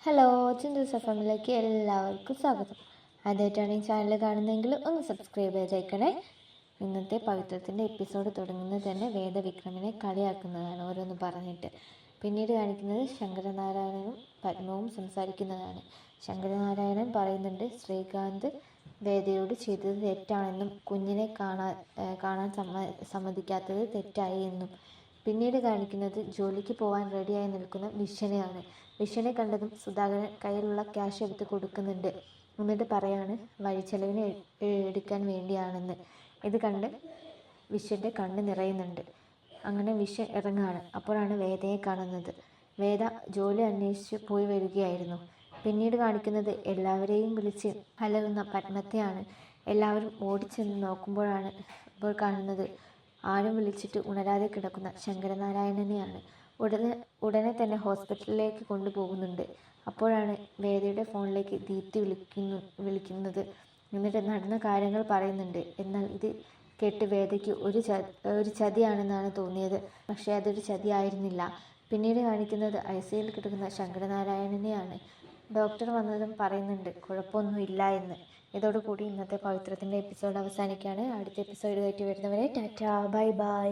Hello, ചിന്തൂസ് എഫ്എമ്മിലേക്ക് എല്ലാവർക്കും സ്വാഗതം. ആദ്യമായിട്ടാണ് ഈ ചാനൽ കാണുന്നതെങ്കിൽ ഒന്ന് സബ്സ്ക്രൈബ് ചെയ്തേക്കണേ. ഇന്നത്തെ പവിത്രത്തിൻ്റെ എപ്പിസോഡ് തുടങ്ങുന്നത് തന്നെ വേദവിക്രമിനെ കളിയാക്കുന്നതാണ്, ഓരോന്ന് പറഞ്ഞിട്ട്. പിന്നീട് കാണിക്കുന്നത് ശങ്കരനാരായണനും പത്മവും സംസാരിക്കുന്നതാണ്. ശങ്കരനാരായണൻ പറയുന്നുണ്ട് ശ്രീകാന്ത് വേദയോട് ചെയ്തത് തെറ്റാണെന്നും കുഞ്ഞിനെ കാണാൻ സമ്മതിക്കാത്തത് തെറ്റായി എന്നും. പിന്നീട് കാണിക്കുന്നത് ജോലിക്ക് പോകാൻ റെഡിയായി നിൽക്കുന്ന വിശ്വനെയാണ്. വിശ്വനെ കണ്ടതും സുധാകരൻ കയ്യിലുള്ള ക്യാഷ് എടുത്ത് കൊടുക്കുന്നുണ്ട്. എന്നിട്ട് പറയാണ് വഴിച്ചെലവിന് എടുക്കാൻ വേണ്ടിയാണെന്ന്. ഇത് കണ്ട് വിശ്വൻ്റെ കണ്ണ് നിറയുന്നുണ്ട്. അങ്ങനെ വിശ്വൻ ഇറങ്ങുകയാണ്. അപ്പോഴാണ് വേദയെ കാണുന്നത്. വേദ ജോലി അന്വേഷിച്ച് പോയി വരികയായിരുന്നു. പിന്നീട് കാണിക്കുന്നത് എല്ലാവരെയും വിളിച്ച് അലറുന്ന പത്മത്തെയാണ്. എല്ലാവരും ഓടിച്ചെന്ന് നോക്കുമ്പോഴാണ് കാണുന്നത് ആരും വിളിച്ചിട്ട് ഉണരാതെ കിടക്കുന്ന ശങ്കരനാരായണനെയാണ്. ഉടനെ തന്നെ ഹോസ്പിറ്റലിലേക്ക് കൊണ്ടുപോകുന്നുണ്ട്. അപ്പോഴാണ് വേദയുടെ ഫോണിലേക്ക് ദീപ്തി വിളിക്കുന്നത്. എന്നിട്ട് നടന്ന കാര്യങ്ങൾ പറയുന്നുണ്ട്. എന്നാൽ ഇത് കേട്ട് വേദയ്ക്ക് ഒരു ചതിയാണെന്നാണ് തോന്നിയത്. പക്ഷേ അതൊരു ചതിയായിരുന്നില്ല. പിന്നീട് കാണിക്കുന്നത് ഐസിയുയിൽ കിടക്കുന്ന ശങ്കരനാരായണനെയാണ്. ഡോക്ടർ വന്നതും പറയുന്നുണ്ട് കുഴപ്പമൊന്നും ഇല്ല എന്ന്. ഇതോടുകൂടി ഇന്നത്തെ പവിത്രത്തിൻ്റെ എപ്പിസോഡ് അവസാനിക്കുകയാണ്. അടുത്ത എപ്പിസോഡുമായിട്ട് വരുന്നവരെ ടാറ്റാ, ബൈ ബൈ.